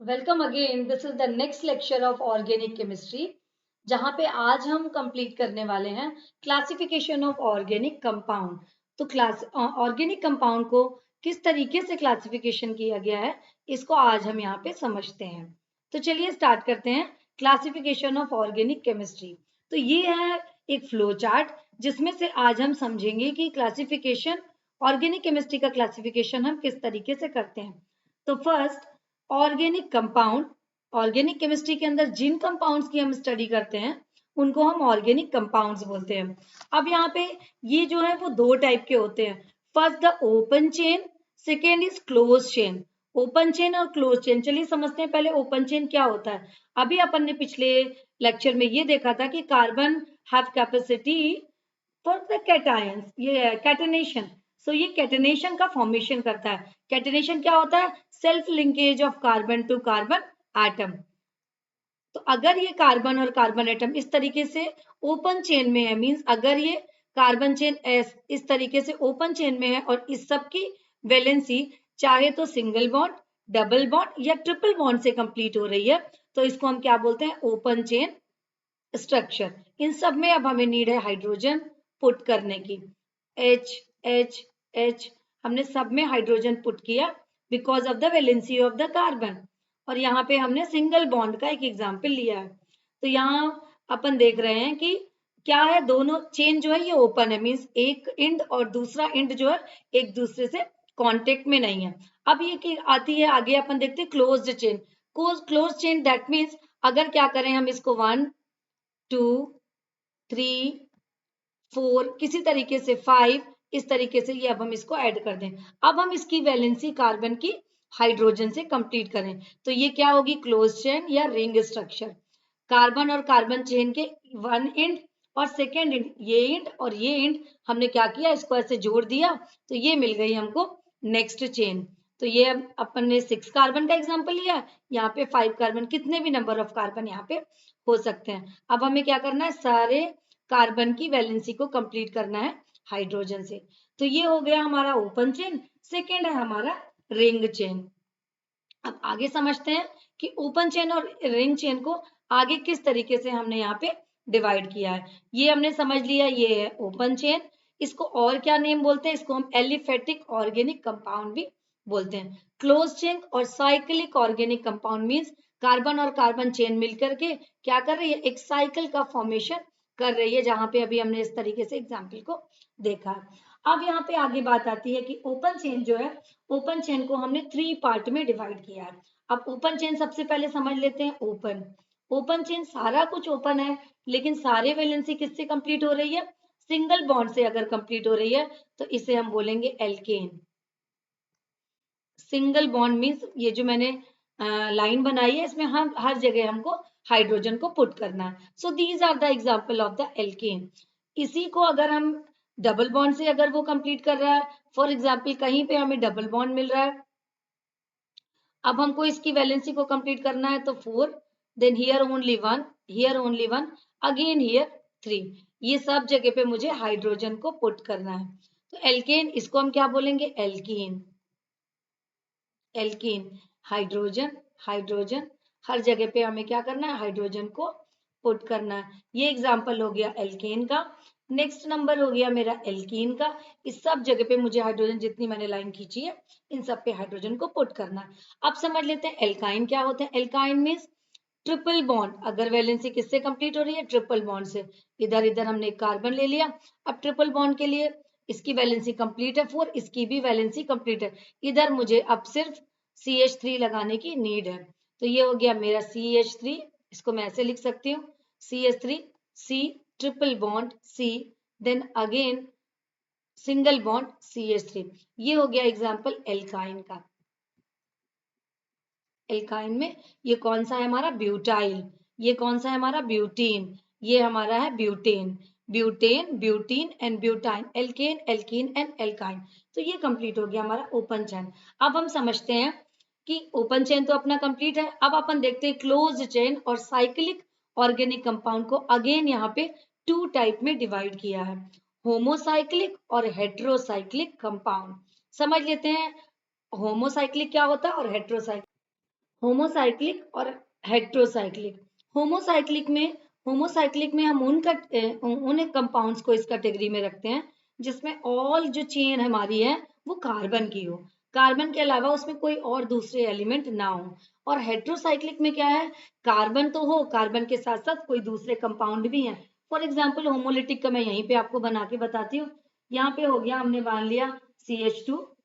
Welcome again. This is the next lecture of organic chemistry, जहां पे आज हम कंप्लीट करने वाले हैं क्लासिफिकेशन ऑफ ऑर्गेनिक कंपाउंड। तो क्लास ऑर्गेनिक कंपाउंड को किस तरीके से क्लासिफिकेशन किया गया है, इसको आज हम यहाँ पे समझते हैं। तो चलिए स्टार्ट करते हैं क्लासिफिकेशन ऑफ ऑर्गेनिक केमिस्ट्री। तो ये है एक फ्लो चार्ट जिसमें से आज हम समझेंगे कि क्लासिफिकेशन ऑर्गेनिक केमिस्ट्री का क्लासिफिकेशन हम किस तरीके से करते हैं। तो first, organic compound. Organic chemistry के अंदर जिन कंपाउंड्स की हम स्टडी करते हैं उनको हम ऑर्गेनिक कंपाउंड्स बोलते हैं। अब यहाँ पे ये जो है वो दो टाइप के होते हैं। First the open chain, second is close chain. Open chain और क्लोज चेन, चलिए समझते हैं पहले ओपन चेन क्या होता है। अभी अपन ने पिछले लेक्चर में ये देखा था कि carbon have capacity for the cations, ये कैटेनेशन। सो ये कैटेनेशन का फॉर्मेशन करता है। कैटेनेशन क्या होता है? Self linkage of carbon to carbon atom. तो अगर ये कार्बन और कार्बन एटम इस तरीके से ओपन चेन में है, मींस अगर ये कार्बन चेन एस इस तरीके से ओपन चेन में है और इस सब की वैलेंसी चाहे तो सिंगल बॉन्ड, डबल बॉन्ड या ट्रिपल बॉन्ड से कंप्लीट हो रही है, तो इसको हम क्या बोलते हैं? Open chain structure. इन सब में अब हमें नीड है हाइड्रोजन पुट करने की। एच एच एच, हमने सब में हाइड्रोजन पुट किया because of the valency of the carbon. और यहाँ पे हमने सिंगल बॉन्ड का एक एग्जाम्पल लिया है। तो यहाँ अपन देख रहे हैं कि क्या है, दोनों चेन जो है ये ओपन है, मीन्स एक इंड और दूसरा इंड जो है एक दूसरे से कांटेक्ट में नहीं है। अब ये की आती है आगे, अपन देखते हैं closed chain. Close chain that means अगर क्या करें हम इसको 1 2 3 4 किसी तरीके से 5 इस तरीके से ये अब हम इसको ऐड कर दें। अब हम इसकी वैलेंसी कार्बन की हाइड्रोजन से कंप्लीट करें, तो ये क्या होगी? क्लोज चेन या रिंग स्ट्रक्चर। कार्बन और कार्बन चेन के वन एंड और सेकेंड एंड, ये एंड और ये एंड हमने क्या किया? इसको ऐसे जोड़ दिया तो ये मिल गई हमको नेक्स्ट चेन। तो ये अब अपन ने 6 कार्बन का एग्जांपल लिया, यहाँ पे 5 कार्बन, कितने भी नंबर ऑफ कार्बन यहाँ पे हो सकते हैं। अब हमें क्या करना है? सारे कार्बन की वैलेंसी को कंप्लीट करना है हाइड्रोजन से। तो ये हो गया हमारा ओपन चेन। सेकेंड है हमारा रिंग चेन। अब आगे समझते हैं कि ओपन चेन और रिंग चेन को आगे किस तरीके से हमने यहाँ पे डिवाइड किया है। ये हमने समझ लिया, ये है ओपन चेन। इसको और क्या नेम बोलते हैं? इसको हम एलिफेटिक ऑर्गेनिक कंपाउंड भी बोलते हैं। क्लोज चेन और cyclic organic compound means carbon और कार्बन चेन मिलकर के क्या कर रही है? एक साइकिल का फॉर्मेशन कर रही है, जहां पे अभी हमने इस तरीके से एग्जाम्पल को देखा। अब यहाँ पे आगे बात आती है कि ओपन चेन जो है, ओपन चेन को हमने 3 पार्ट में डिवाइड किया है। अब ओपन चेन सबसे पहले समझ लेते हैं। ओपन ओपन चेन सारा कुछ ओपन है, लेकिन सारे वैलेंसी किससे कंप्लीट हो रही है? सिंगल बॉन्ड से अगर कंप्लीट हो रही है तो इसे हम बोलेंगे एल्केन। सिंगल बॉन्ड मीन्स ये जो मैंने लाइन बनाई है इसमें हम हर जगह हमको हाइड्रोजन को पुट करना है। So these are the example of the alkane. इसी को अगर हम डबल बॉन्ड से अगर वो कंप्लीट कर रहा है, फॉर एग्जांपल कहीं पे हमें डबल बॉन्ड मिल रहा है, अब हमको इसकी वैलेंसी को कंप्लीट करना है तो 4, then here only 1, here only 1, again here 3। ये सब जगह पे मुझे हाइड्रोजन को पुट करना है। तो एल्केन, इसको हम क्या बोलेंगे? एल्कीन। एल्कीन, हाइड्रोजन हाइड्रोजन, हर जगह पे हमें क्या करना है? हाइड्रोजन को पुट करना है। ये एग्जाम्पल हो गया एल्केन का। नेक्स्ट नंबर हो गया मेरा एल्कीन का। इस सब जगह पे मुझे हाइड्रोजन, जितनी मैंने लाइन खींची है इन सब पे हाइड्रोजन को पुट करना है। अब समझ लेते हैं एल्काइन क्या होता है। Alkyne means triple bond. अगर वैलेंसी किससे कंप्लीट हो रही है? ट्रिपल बॉन्ड से। इधर इधर हमने कार्बन ले लिया। अब ट्रिपल बॉन्ड के लिए इसकी वैलेंसी कंप्लीट है 4, इसकी भी वैलेंसी कंप्लीट है। इधर मुझे अब सिर्फ CH3 लगाने की नीड है। तो ये हो गया मेरा CH3, इसको मैं ऐसे लिख सकती हूँ CH3, C triple bond C, then again single bond CH3। ये हो गया एग्जाम्पल एल्काइन का। एल्काइन में ये कौन सा है हमारा? ब्यूटाइल। ये कौन सा है हमारा? ब्यूटीन। ये हमारा है butane. Butane, butene and butyne, alkane, alkene and alkyne. तो ये कंप्लीट हो गया हमारा ओपन चेन। अब हम समझते हैं कि ओपन चेन तो अपना कंप्लीट है। अब अपन देखते हैं क्लोज चेन और साइक्लिक ऑर्गेनिक कंपाउंड को अगेन यहाँ पे 2 टाइप में डिवाइड किया है, होमोसाइक्लिक और हेट्रोसाइक्लिक कंपाउंड। समझ लेते हैं होमोसाइक्लिक क्या होता है और हेट्रोसाइक्लिक। होमोसाइक्लिक और हेट्रोसाइक्लिक। होमोसाइक्लिक में हम उन कंपाउंड्स को इस कैटेगरी में रखते हैं जिसमें ऑल जो चेन हमारी है वो कार्बन की हो, कार्बन के अलावा उसमें कोई और दूसरे एलिमेंट ना हो। और हेट्रोसाइक्लिक में क्या है, कार्बन तो हो, कार्बन के साथ साथ कोई दूसरे कंपाउंड भी हैं। फॉर एग्जाम्पल होमोलिटिक का मैं यहीं पे आपको बना के बताती हूँ। यहाँ पे हो गया, हमने मान लिया CH2,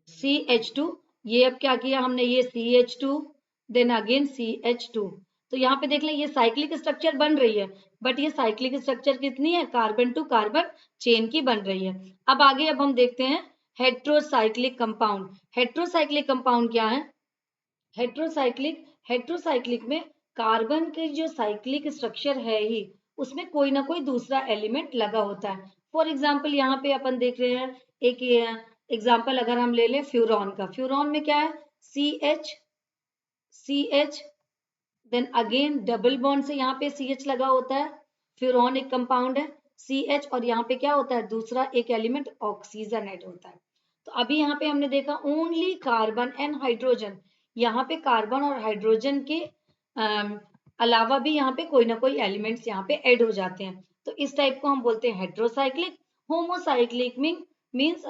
CH2, ये अब क्या किया हमने, ये CH2 देन अगेन CH2। तो यहाँ पे देख लें ये साइक्लिक स्ट्रक्चर बन रही है, बट ये साइक्लिक स्ट्रक्चर कितनी है, कार्बन टू कार्बन चेन की बन रही है। अब आगे अब हम देखते हैं हेट्रोसाइक्लिक कंपाउंड। हेट्रोसाइक्लिक कंपाउंड क्या है, हेट्रोसाइक्लिक में कार्बन के जो साइक्लिक स्ट्रक्चर है ही उसमें कोई ना कोई दूसरा एलिमेंट लगा होता है। फॉर एग्जाम्पल यहाँ पे अपन देख रहे हैं एक एग्जाम्पल अगर हम ले लें फ्यूरॉन का, फ्यूरॉन में क्या है, CH then again double bond से यहाँ पे CH लगा होता है, फ्यूरॉन एक कंपाउंड है CH, और यहाँ पे क्या होता है, दूसरा एक एलिमेंट ऑक्सीजन ऐड होता है। तो अभी यहाँ पे हमने देखा ओनली कार्बन एंड हाइड्रोजन, यहाँ पे कार्बन और हाइड्रोजन के अलावा भी यहाँ पे कोई ना कोई एलिमेंट्स यहाँ पे ऐड हो जाते हैं। तो इस टाइप को हम बोलते हैं heterocyclic. Homocyclic means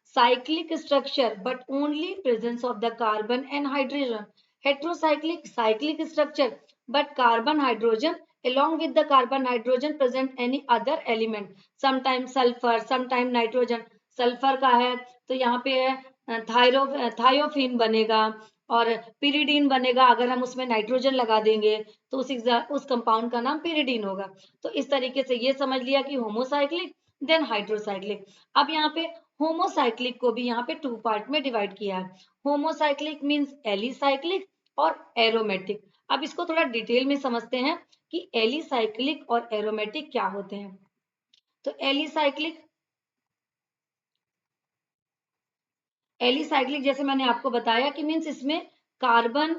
cyclic structure but only presence of the carbon and hydrogen. Heterocyclic, cyclic structure, but carbon hydrogen along with the carbon hydrogen present any other element, sometimes sulfur, sometimes nitrogen। Sulphur का है तो यहाँ पे है thiophene बनेगा और pyridine बनेगा, अगर हम उसमें नाइट्रोजन लगा देंगे तो उस कंपाउंड का नाम पिरिडीन होगा। तो इस तरीके से ये समझ लिया कि होमोसाइक्लिक देन हाइड्रोसाइक्लिक। अब यहाँ पे होमोसाइक्लिक को भी यहाँ पे 2 पार्ट में डिवाइड किया है। होमोसाइक्लिक मीन्स एलिसाइक्लिक और एरोमेटिक। अब इसको थोड़ा डिटेल में समझते हैं कि एलिसाइक्लिक और एरोमेटिक क्या होते हैं। तो एलिसाइक्लिक जैसे मैंने आपको बताया कि मीन्स इसमें कार्बन,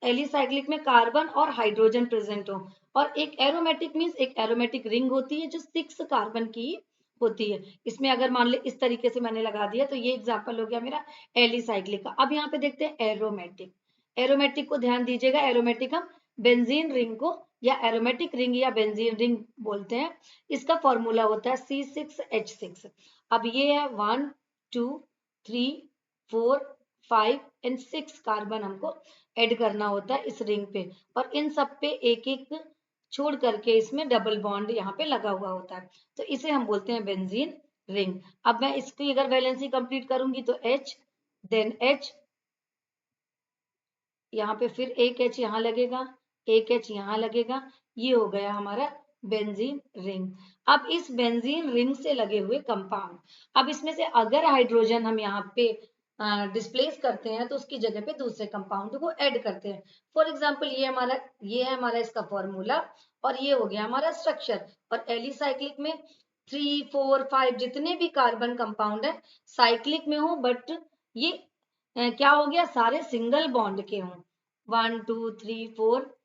एलिसाइक्लिक में कार्बन और हाइड्रोजन प्रेजेंट हो, और एक एरोमेटिक मीन्स एक एरोमेटिक रिंग होती है जो 6 कार्बन की होती है। इसमें अगर मान ले इस तरीके से मैंने लगा दिया तो ये एग्जांपल हो गया मेरा एलिसाइक्लिक का। अब यहाँ पे देखते हैं एरोमेटिक। एरोमेटिक को ध्यान दीजिएगा, एरोमेटिक हम बेंजीन रिंग को या एरोमेटिक रिंग या बेंजीन रिंग बोलते हैं। इसका फॉर्मूला होता है C6H6। अब ये है 1 2 3 4 5 एंड 6 कार्बन हमको ऐड करना होता है इस रिंग पे, और इन सब पे एक एक छोड़ करके इसमें डबल बॉन्ड यहाँ पे लगा हुआ होता है। तो इसे हम बोलते हैं बेंजीन रिंग। अब मैं इसकी अगर वैलेंसी कंप्लीट करूंगी तो H देन H, यहाँ पे फिर एक H यहाँ लगेगा, एक H यहाँ लगेगा, ये हो गया हमारा बेंजीन रिंग। अब इस बेंजीन रिंग से लगे हुए कंपाउंड, अब इसमें से अगर हाइड्रोजन हम यहाँ पे डिस्प्लेस करते हैं तो उसकी जगह पे दूसरे कंपाउंड को ऐड करते हैं। फॉर एग्जाम्पल ये है हमारा इसका फॉर्मूला, और ये हो गया हमारा स्ट्रक्चर। और एलिसाइक्लिक में 3 4 5 जितने भी कार्बन कंपाउंड है साइक्लिक में हो, बट ये क्या हो गया, सारे सिंगल बॉन्ड के हों। 1 2 3 4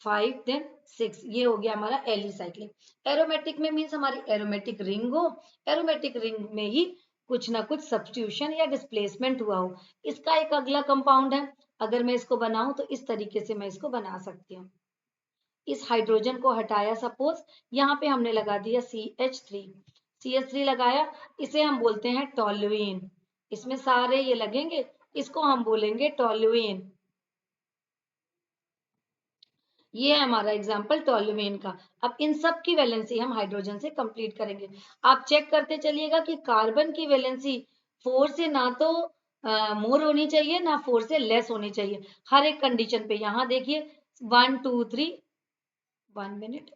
5 देन 6, ये हो गया हमारा एलिसाइक्लिक। एरोमेटिक में मीन्स हमारी एरोमेटिक रिंग हो, एरोमेटिक रिंग में ही कुछ ना कुछ सब्स्टिट्यूशन या डिस्प्लेसमेंट हुआ हो। इसका एक अगला कंपाउंड है, अगर मैं इसको बनाऊं तो इस तरीके से मैं इसको बना सकती हूँ। इस हाइड्रोजन को हटाया, सपोज यहाँ पे हमने लगा दिया CH3 लगाया, इसे हम बोलते हैं टोल्यूइन। इसमें सारे ये लगेंगे, इसको हम बोलेंगे टोल्यूइन। ये है हमारा एग्जाम्पल टोल्यूइन का। अब इन सब की वैलेंसी हम हाइड्रोजन से कंप्लीट करेंगे। आप चेक करते चलिएगा कि कार्बन की वैलेंसी 4 से ना तो मोर होनी चाहिए ना 4 से लेस होनी चाहिए, हर एक कंडीशन पे। यहाँ देखिए 1 2 3, 1 मिनट,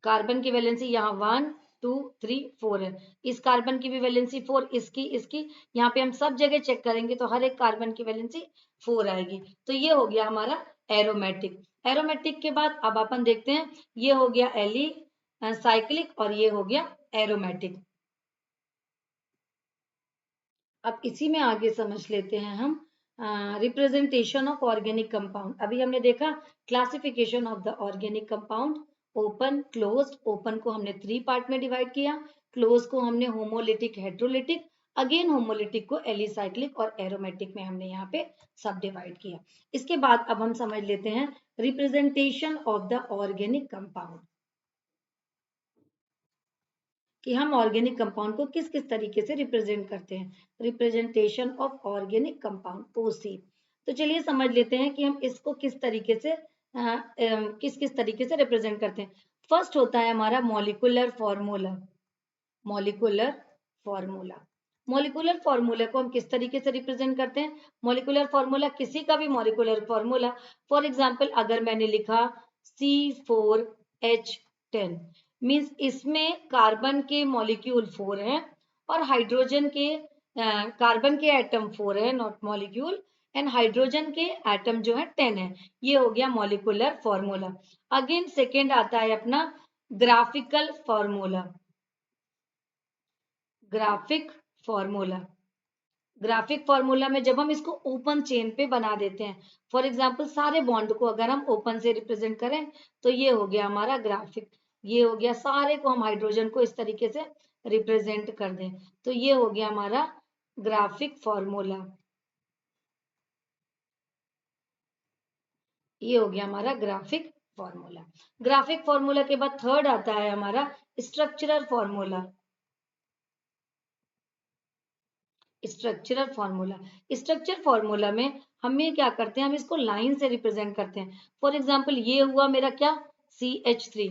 कार्बन की वैलेंसी यहाँ 1 2 3 4 है, इस कार्बन की भी वैलेंसी 4, इसकी यहाँ पे हम सब जगह चेक करेंगे तो हर एक कार्बन की वैलेंसी 4 आएगी। तो ये हो गया हमारा एरोमेटिक। एरोमेटिक के बाद अब अपन देखते हैं, ये हो गया एली साइक्लिक और ये हो गया एरोमेटिक। अब इसी में आगे समझ लेते हैं हम रिप्रेजेंटेशन ऑफ ऑर्गेनिक कंपाउंड। अभी हमने देखा classification of the organic compound, open closed, open को हमने 3 पार्ट में डिवाइड किया, क्लोज को हमने होमोलिटिक हेट्रोलिटिक, अगेन होमोलिटिक को एलिसाइक्लिक और एरोमेटिक में हमने यहाँ पे सब डिवाइड किया। इसके बाद अब हम समझ लेते हैं representation of the organic compound, कि हम ऑर्गेनिक कंपाउंड को किस किस तरीके से रिप्रेजेंट करते हैं। रिप्रेजेंटेशन ऑफ ऑर्गेनिक कंपाउंड ओसी। तो चलिए समझ लेते हैं कि हम इसको किस तरीके से किस किस तरीके से रिप्रेजेंट करते हैं। फर्स्ट होता है हमारा molecular formula. Molecular formula, molecular formula को हम किस तरीके से रिप्रेजेंट करते हैं। मॉलिक्यूलर फॉर्मूला किसी का भी मॉलिक्यूलर फॉर्मूला, फॉर एग्जांपल अगर मैंने लिखा C4H10 मींस इसमें कार्बन के मॉलिक्यूल 4 हैं और हाइड्रोजन के कार्बन के एटम 4 है, नॉट मॉलिक्यूल, एंड हाइड्रोजन के एटम जो है 10 है। ये हो गया मॉलिक्यूलर फॉर्मूला। अगेन सेकेंड आता है अपना graphical formula. Graphic formula, graphic formula में जब हम इसको ओपन चेन पे बना देते हैं, फॉर एग्जांपल सारे बॉन्ड को अगर हम ओपन से रिप्रेजेंट करें तो ये हो गया हमारा ग्राफिक। ये हो गया, सारे को हम हाइड्रोजन को इस तरीके से रिप्रेजेंट कर दें तो ये हो गया हमारा ग्राफिक फॉर्मूला। ये हो गया हमारा ग्राफिक फॉर्मूला। ग्राफिक फॉर्मूला के बाद थर्ड आता है हमारा structural formula. Structural formula, structure formula में हम ये क्या करते हैं, हम इसको लाइन से रिप्रेजेंट करते हैं। फॉर एग्जांपल ये हुआ मेरा क्या CH3,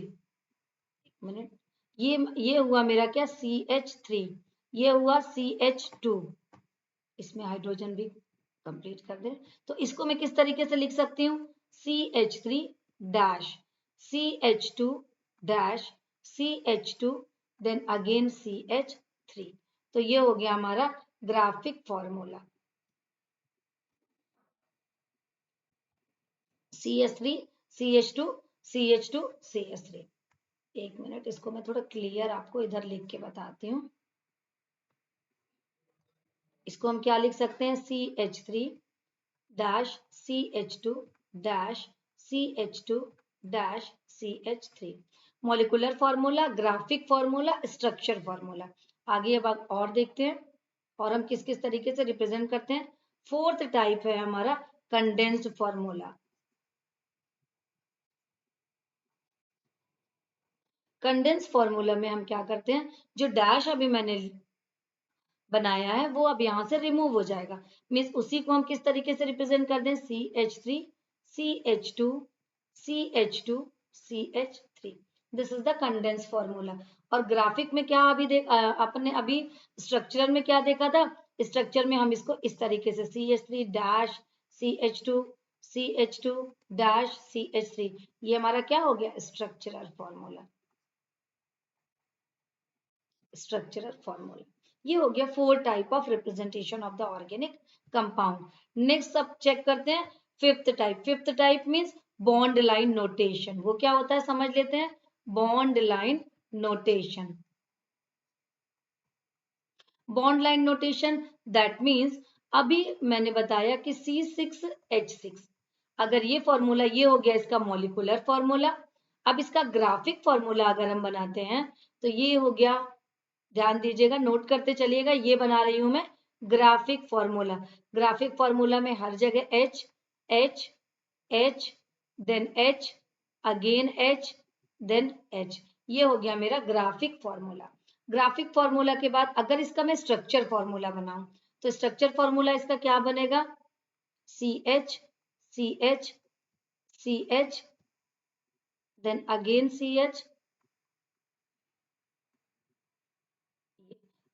मिनट, ये हुआ मेरा क्या CH3, ये हुआ CH2, इसमें हाइड्रोजन भी कंप्लीट कर दे तो इसको मैं किस तरीके से लिख सकती हूँ CH3 dash CH2 dash CH2 then again CH3। तो ये हो गया हमारा graphic formula. CH3 CH2 CH2 CH3। एक मिनट, इसको मैं थोड़ा क्लियर आपको इधर लिख के बताती हूँ। इसको हम क्या लिख सकते हैं CH3 dash CH2 dash CH2 dash CH3। Molecular formula, graphic formula, structure formula. आगे अब और देखते हैं और हम किस किस तरीके से रिप्रेजेंट करते हैं। फोर्थ टाइप है हमारा कंडेंस्ड फॉर्मूला। कंडेंस फॉर्मूला में हम क्या करते हैं, जो डैश अभी मैंने बनाया है वो अब यहां से रिमूव हो जाएगा। मीन्स उसी को हम किस तरीके से रिप्रेजेंट कर दें CH3 CH2 CH2 CH3। This is the condense formula. और ग्राफिक में क्या अभी अपने अभी स्ट्रक्चरल में क्या देखा था, स्ट्रक्चर में हम इसको इस तरीके से CH3 dash CH2 CH2 dash CH3। ये हमारा क्या हो गया स्ट्रक्चरल फॉर्मूला। स्ट्रक्चरल फॉर्मूला, ये हो गया 4 type of representation of the organic compound. Next सब चेक करते हैं fifth type. Fifth type means bond line notation. वो क्या होता है समझ लेते हैं। Bond line notation, bond line notation that means अभी मैंने बताया कि C6H6, अगर ये फॉर्मूला ये हो गया इसका मॉलिक्यूलर फॉर्मूला। अब इसका ग्राफिक फॉर्मूला अगर हम बनाते हैं तो ये हो गया, ध्यान दीजिएगा नोट करते चलिएगा, ये बना रही हूं मैं ग्राफिक फॉर्मूला। ग्राफिक फॉर्मूला में हर जगह H H H then H again H then H। ये हो गया मेरा ग्राफिक फॉर्मूला। ग्राफिक फॉर्मूला के बाद अगर इसका मैं स्ट्रक्चर फॉर्मूला बनाऊं तो स्ट्रक्चर फॉर्मूला इसका क्या बनेगा CH CH CH then again CH।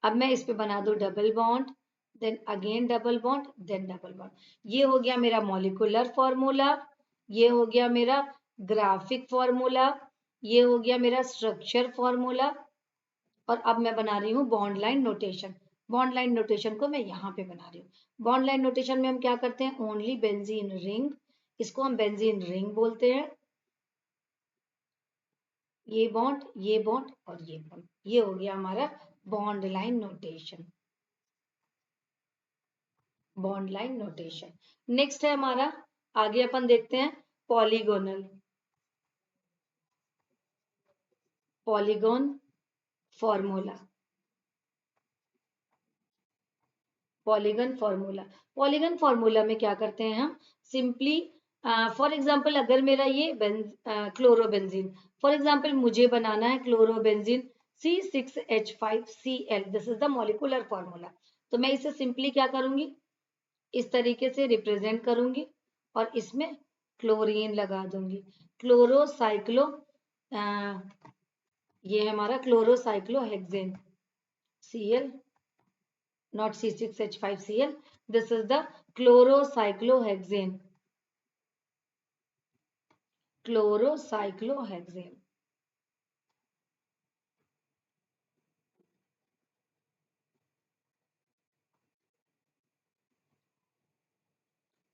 अब मैं इस पे बना दूं double bond then again double bond then double bond. ये हो गया मेरा मॉलिक्यूलर फॉर्मूला, ये हो गया मेरा ग्राफिक फॉर्मूला, ये हो गया मेरा स्ट्रक्चर फॉर्मूला। और अब मैं बना रही हूँ bond line notation. Bond line notation को मैं यहाँ पे बना रही हूँ। बॉन्ड लाइन नोटेशन में हम क्या करते हैं, ओनली बेंजीन रिंग, इसको हम बेंजीन रिंग बोलते हैं। ये बॉन्ड और ये बॉन्ड, ये हो गया हमारा bond line notation. Bond line notation. Next है हमारा, आगे अपन देखते हैं polygonal. Polygon formula, polygon formula. Polygon formula में क्या करते हैं हम, सिंपली फॉर एग्जांपल अगर मेरा ये क्लोरोबेंजीन, फॉर एग्जांपल मुझे बनाना है chlorobenzene C6H5Cl, this is the molecular formula. तो मैं इसे सिंपली क्या करूंगी, इस तरीके से रिप्रेजेंट करूंगी और इसमें क्लोरीन लगा दूंगी। क्लोरोसाइक्लो, ये है हमारा क्लोरोसाइक्लोहेक्सेन Cl, not C6H5Cl. This is the chlorocyclohexane. Chlorocyclohexane.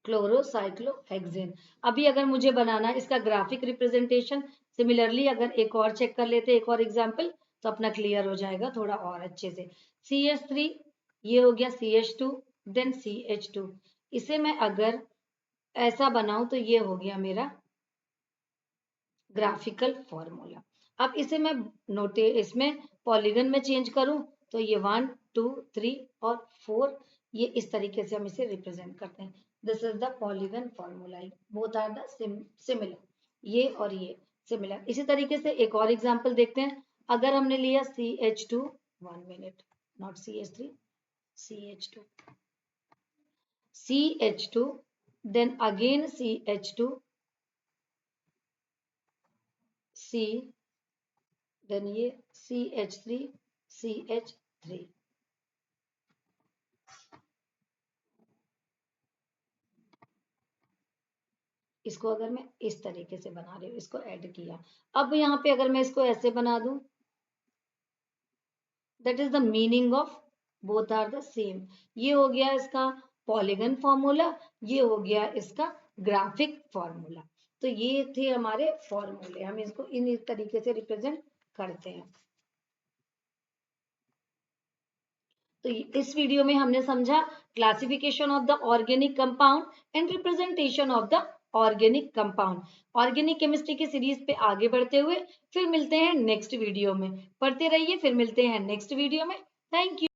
क्लोरोसाइक्लोहेक्सेन। अभी अगर मुझे बनाना इसका ग्राफिक रिप्रेजेंटेशन, सिमिलरली अगर एक और चेक कर लेते, एक और एग्जांपल, तो अपना क्लियर हो जाएगा थोड़ा और अच्छे से। CH3, ये हो गया CH2, देन CH2। इसे मैं अगर ऐसा बनाऊं तो ये हो गया मेरा ग्राफिकल फॉर्मूला। अब इसे मैं नोटे इसमें पॉलीगन में चेंज करूं तो ये 1 2 3 और 4, ये इस तरीके से हम इसे रिप्रेजेंट करते हैं। This is the polygon formula, both are the similar, ये और ये सिमिलर। इसी तरीके से एक और एग्जांपल देखते हैं। अगर हमने लिया CH2, 1 minute, not CH3, CH2, CH2, then again CH2, C, then ये CH3, CH3। इसको अगर मैं इस तरीके से बना रही हूँ, इसको ऐड किया, अब यहाँ पे अगर मैं इसको ऐसे बना दूं, that is the meaning of both are the same. ये हो गया इसका पॉलीगन फॉर्मूला, ये हो गया इसका ग्राफिक फॉर्मूला। तो ये थे हमारे फॉर्मूले, हम इसको इन इस तरीके से रिप्रेजेंट करते हैं। तो इस वीडियो में हमने समझा classification of the organic compound and representation of the organic compound. Organic chemistry की सीरीज पे आगे बढ़ते हुए फिर मिलते हैं नेक्स्ट वीडियो में। पढ़ते रहिए, फिर मिलते हैं नेक्स्ट वीडियो में। Thank you.